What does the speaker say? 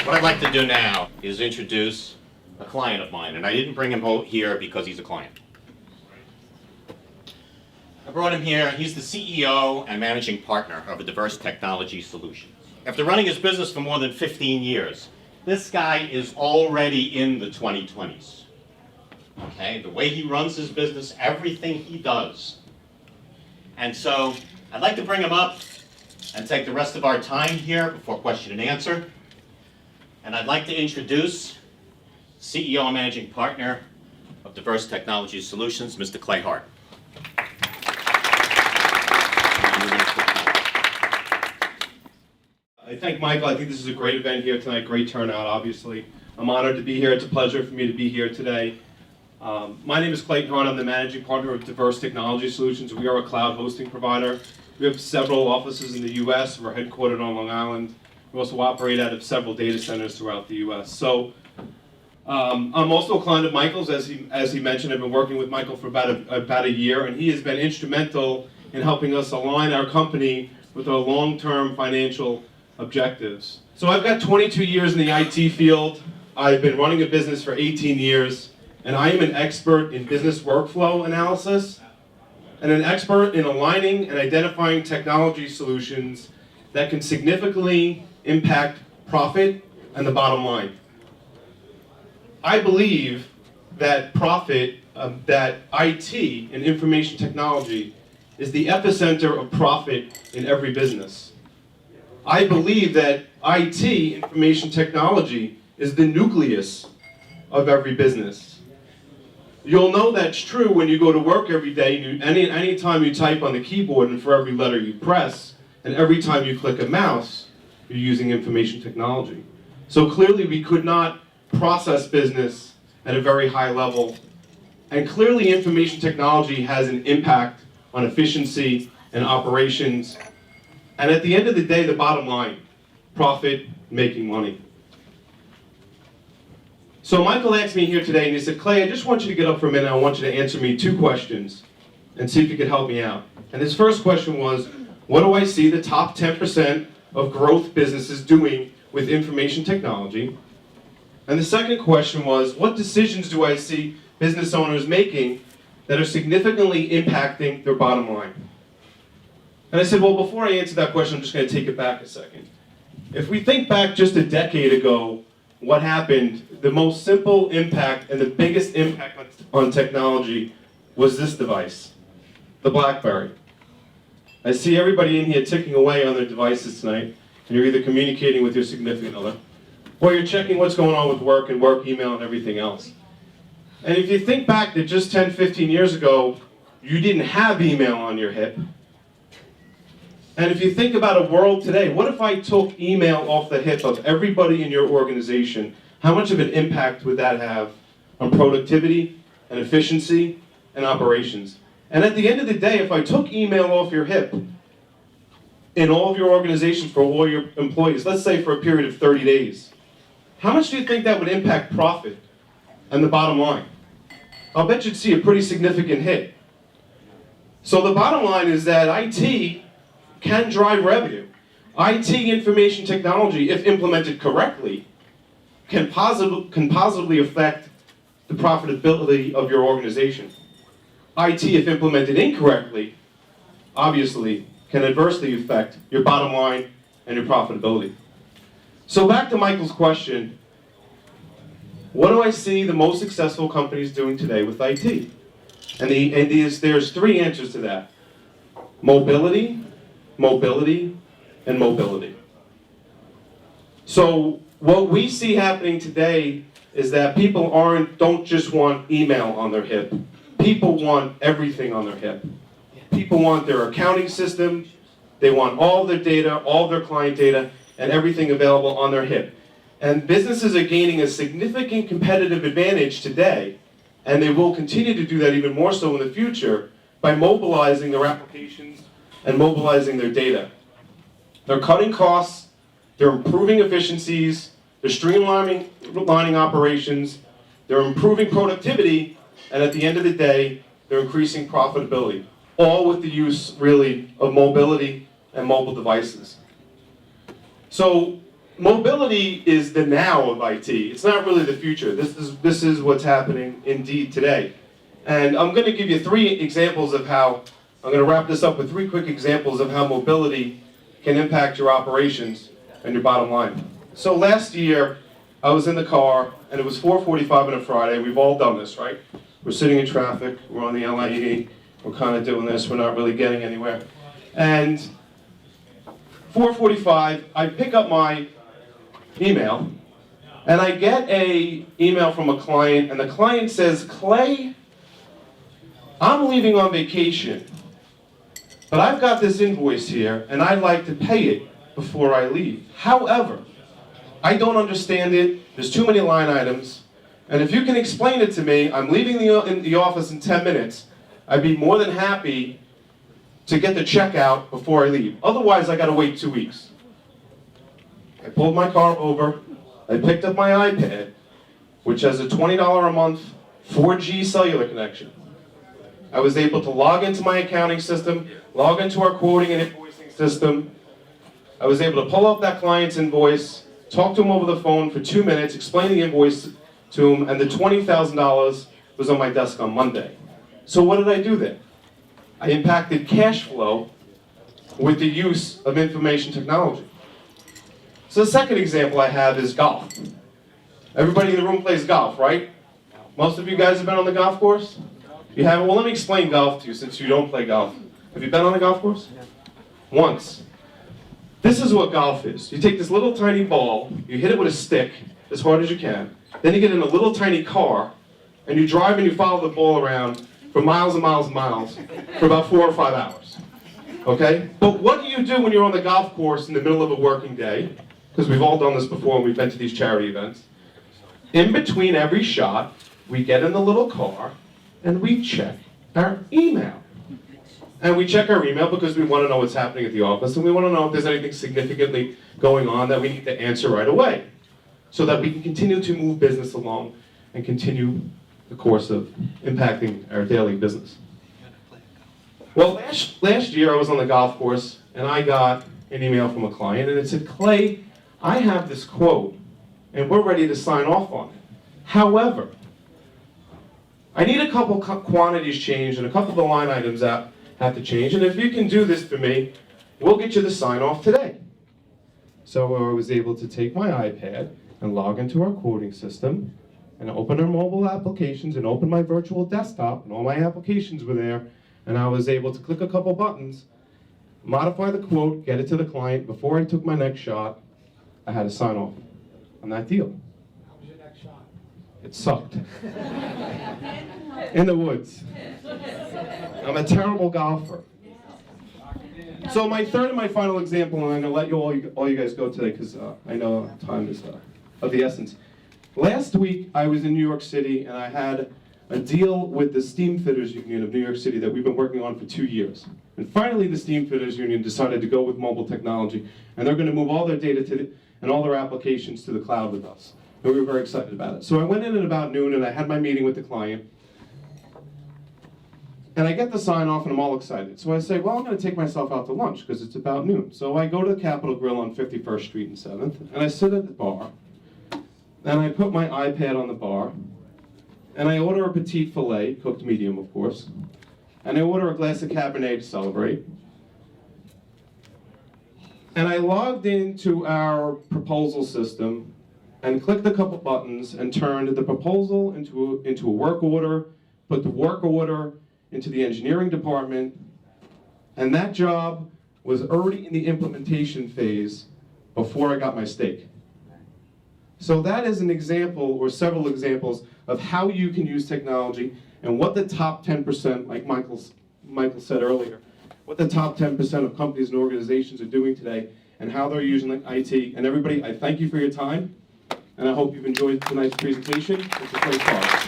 What I'd like to do now is introduce a client of mine, and I didn't bring him here because he's a client. I brought him here. He's the CEO and managing partner of a diverse technology solution. After running his business for more than 15 years, this guy is already in the 2020s. Okay, the way he runs his business, everything he does. And so I'd like to bring him up and take the rest of our time here before question and answer. And I'd like to introduce CEO and Managing Partner of Diverse Technology Solutions, Mr. Clay Hart. I thank Michael. I think this is a great event here tonight, great turnout, obviously. I'm honored to be here. It's a pleasure for me to be here today. My name is Clayton Hart. I'm the Managing Partner of Diverse Technology Solutions. We are a cloud hosting provider. We have several offices in the U.S. We're headquartered on Long Island. We also operate out of several data centers throughout the U.S. So I'm also a client of Michael's. As he mentioned, I've been working with Michael for about a year, and he has been instrumental in helping us align our company with our long-term financial objectives. So I've got 22 years in the IT field. I've been running a business for 18 years, and I am an expert in business workflow analysis and an expert in aligning and identifying technology solutions that can significantly impact profit and the bottom line. I believe that that IT and information technology is the epicenter of profit in every business. I believe that IT, information technology, is the nucleus of every business. You'll know that's true when you go to work every day. Any time you type on the keyboard, and for every letter you press, and every time you click a mouse, you're using information technology. So clearly we could not process business at a very high level. And clearly information technology has an impact on efficiency and operations. And at the end of the day, the bottom line, profit, making money. So Michael asked me here today, and he said, Clay, I just want you to get up for a minute. I want you to answer me 2 questions and see if you could help me out. And his first question was, what do I see the top 10% of growth businesses doing with information technology? And the second question was, what decisions do I see business owners making that are significantly impacting their bottom line? And I said, well, before I answer that question, I'm just going to take it back a second. If we think back just a decade ago, what happened, the most simple impact and the biggest impact on technology was this device, the BlackBerry. I see everybody in here ticking away on their devices tonight, and you're either communicating with your significant other, or you're checking what's going on with work and work email and everything else. And if you think back to just 10, 15 years ago, you didn't have email on your hip. And if you think about a world today, what if I took email off the hip of everybody in your organization? How much of an impact would that have on productivity and efficiency and operations? And at the end of the day, if I took email off your hip in all of your organizations for all your employees, let's say for a period of 30 days, how much do you think that would impact profit and the bottom line? I'll bet you'd see a pretty significant hit. So the bottom line is that IT can drive revenue. IT, information technology, if implemented correctly, can positively affect the profitability of your organization. IT, if implemented incorrectly, obviously can adversely affect your bottom line and your profitability. So back to Michael's question, what do I see the most successful companies doing today with IT? And there's 3 answers to that. Mobility, mobility, and mobility. So what we see happening today is that people don't just want email on their hip. People want everything on their hip. People want their accounting system, they want all their data, all their client data, and everything available on their hip. And businesses are gaining a significant competitive advantage today, and they will continue to do that even more so in the future by mobilizing their applications and mobilizing their data. They're cutting costs, they're improving efficiencies, they're streamlining operations, they're improving productivity, and at the end of the day, they're increasing profitability, all with the use, really, of mobility and mobile devices. So mobility is the now of IT. It's not really the future. This is what's happening indeed today. And I'm going to give you 3 examples of how, I'm going to wrap this up with 3 quick examples of how mobility can impact your operations and your bottom line. So last year, I was in the car, and it was 4:45 on a Friday. We've all done this, right? We're sitting in traffic, we're on the LIE, we're kind of doing this, we're not really getting anywhere. And 4:45, I pick up my email, and I get a email from a client, and the client says, Clay, I'm leaving on vacation, but I've got this invoice here, and I'd like to pay it before I leave. However, I don't understand it, there's too many line items, and if you can explain it to me, I'm leaving the office in 10 minutes, I'd be more than happy to get the check out before I leave. Otherwise, I gotta wait 2 weeks. I pulled my car over, I picked up my iPad, which has a $20 a month 4G cellular connection. I was able to log into my accounting system, log into our quoting and invoicing system. I was able to pull up that client's invoice, talk to him over the phone for 2 minutes, explain the invoice to him, and the $20,000 was on my desk on Monday. So what did I do then? I impacted cash flow with the use of information technology. So the second example I have is golf. Everybody in the room plays golf, right? Most of you guys have been on the golf course? You haven't? Well, let me explain golf to you since you don't play golf. Have you been on a golf course? Once. This is what golf is. You take this little tiny ball, you hit it with a stick as hard as you can, then you get in a little tiny car, and you drive and you follow the ball around for miles and miles and miles for about 4 or 5 hours. Okay? But what do you do when you're on the golf course in the middle of a working day? Because we've all done this before and we've been to these charity events. In between every shot, we get in the little car and we check our email. And we check our email because we want to know what's happening at the office and we want to know if there's anything significantly going on that we need to answer right away so that we can continue to move business along and continue the course of impacting our daily business. Well, last year I was on the golf course and I got an email from a client and it said, Clay, I have this quote and we're ready to sign off on it. However, I need a couple quantities changed and a couple of the line items that have to change, and if you can do this for me, we'll get you the sign off today. So I was able to take my iPad and log into our quoting system and open our mobile applications and open my virtual desktop, and all my applications were there, and I was able to click a couple buttons, modify the quote, get it to the client. Before I took my next shot, I had a sign off on that deal. How was your next shot? It sucked. In the woods. I'm a terrible golfer. So my third and my final example, and I'm going to let all you guys go today because I know time is of the essence. Last week I was in New York City and I had a deal with the Steam Fitters Union of New York City that we've been working on for 2 years. And finally the Steam Fitters Union decided to go with mobile technology and they're going to move all their data and all their applications to the cloud with us. And we were very excited about it. So I went in at about noon and I had my meeting with the client. And I get the sign off and I'm all excited. So I say, well, I'm going to take myself out to lunch because it's about noon. So I go to the Capitol Grill on 51st Street and 7th, and I sit at the bar, and I put my iPad on the bar, and I order a petite filet, cooked medium, of course, and I order a glass of Cabernet to celebrate. And I logged into our proposal system and clicked a couple buttons and turned the proposal into a work order, put the work order into the engineering department, and that job was already in the implementation phase before I got my steak. So that is an example, or several examples, of how you can use technology and what the top 10%, like Michael said earlier, what the top 10% of companies and organizations are doing today and how they're using IT. And everybody, I thank you for your time, and I hope you've enjoyed tonight's presentation. It's a great talk.